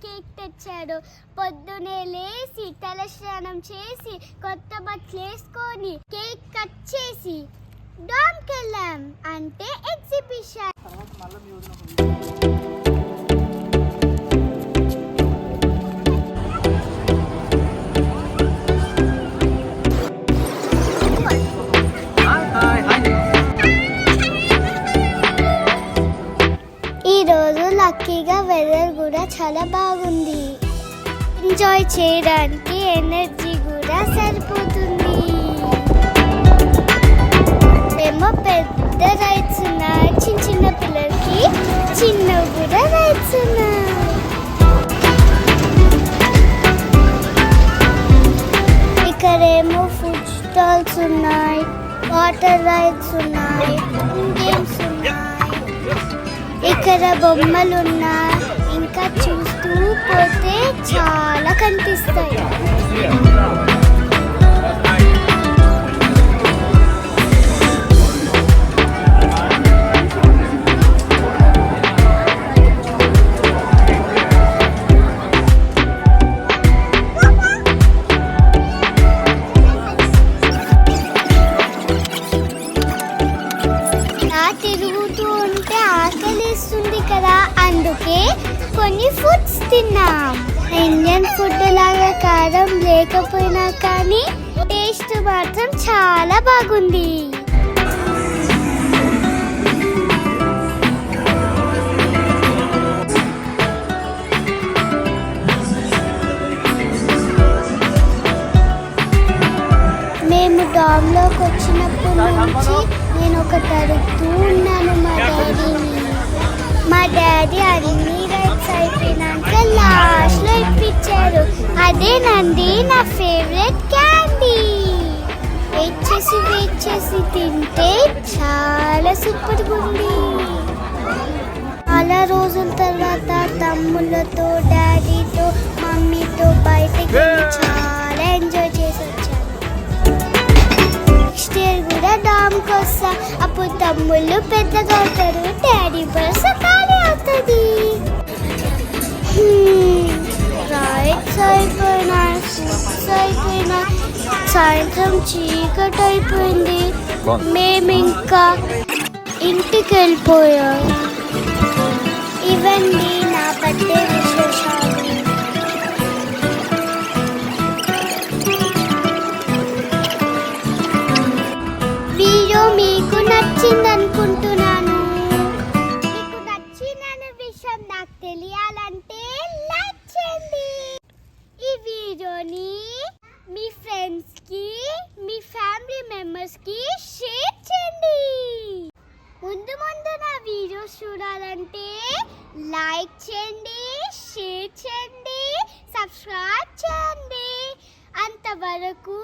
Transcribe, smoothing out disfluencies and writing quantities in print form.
Cake తెచ్చాడు. పొద్దునే లేచి తలస్నానం చేసి కొత్త బట్టలు వేసుకొని కేక్ కట్ చేసి డామ్కి వెళ్ళాం, అంటే ఎగ్జిబిషన్. ఈరోజు లక్కీగా వెదర్ కూడా చాలా బాగుంది. ఎంజాయ్ చేయడానికి ఎనర్జీ కూడా సరిపోతుంది. ఏమో పెద్ద రైడ్స్ ఉన్నాయి, చిన్న చిన్న పిల్లలకి చిన్నవి కూడా రైడ్స్ ఉన్నాయి. ఇక్కడేమో ఫుడ్ స్టాల్స్ ఉన్నాయి, వాటర్ రైడ్స్ ఉన్నాయి, గేమ్స్ ఉన్నాయి. ఇక్కడ బొమ్మలు ఉన్నాయి, ఇంకా చూస్తూ పోతే చాలా కనిపిస్తాయి. తిరుగుతూ ఉంటే ఆకలిస్తుంది కదా, అందుకే కొన్ని ఫుడ్స్ తిన్నాం. ఇండియన్ ఫుడ్ లాగా కారం లేకపోయినా కానీ టేస్ట్ మాత్రం చాలా బాగుంది. మేము డామ్లోకి వచ్చినప్పటి నుంచి నేను ఒక తడుతూ ఉన్నాను మా డాడీ అన్ని రైడ్స్ అయిపోయినాక లాస్ట్లో ఇప్పించారు. అదేనండి నా ఫేవరెట్ క్యాండీ. వెయిట్ చేసి తింటే చాలా సూపర్గా ఉంది. చాలా రోజుల తర్వాత తమ్ముళ్ళతో, డాడీతో, మమ్మీతో బయటకి చాలా ఎంజాయ్ చేసి వచ్చాను. నెక్స్ట్ ఇయర్ కూడా డామ్కి వస్తా. అప్పుడు తమ్ముళ్ళు పెద్దగా అవుతారు, డాడీ బస్ ఖాళీ అవుతుంది. రైడ్స్ అయిపోయినాయి, ఫుడ్స్ అయిపోయినాయి, సాయంత్రం చీకటి అయిపోయింది. మేము ఇంకా ఇంటికి వెళ్ళిపోయాం. ఇవన్నీ నా బర్త్డే విశేషాలు. వీడియో మీకు నచ్చింది అనుకుంటున్నాను. మీకు నచ్చిందనే విషయం నాకు తెలియాలంటే లైక్ చేయండి. ఈ వీడియోని మీ ఫ్రెండ్స్కి, మీ ఫ్యామిలీ మెంబర్స్కి షేర్ చేయండి. ముందు నా వీడియోస్ చూడాలంటే లైక్ చేయండి, షేర్ చేయండి, సబ్స్క్రైబ్ చేయండి. అంతవరకు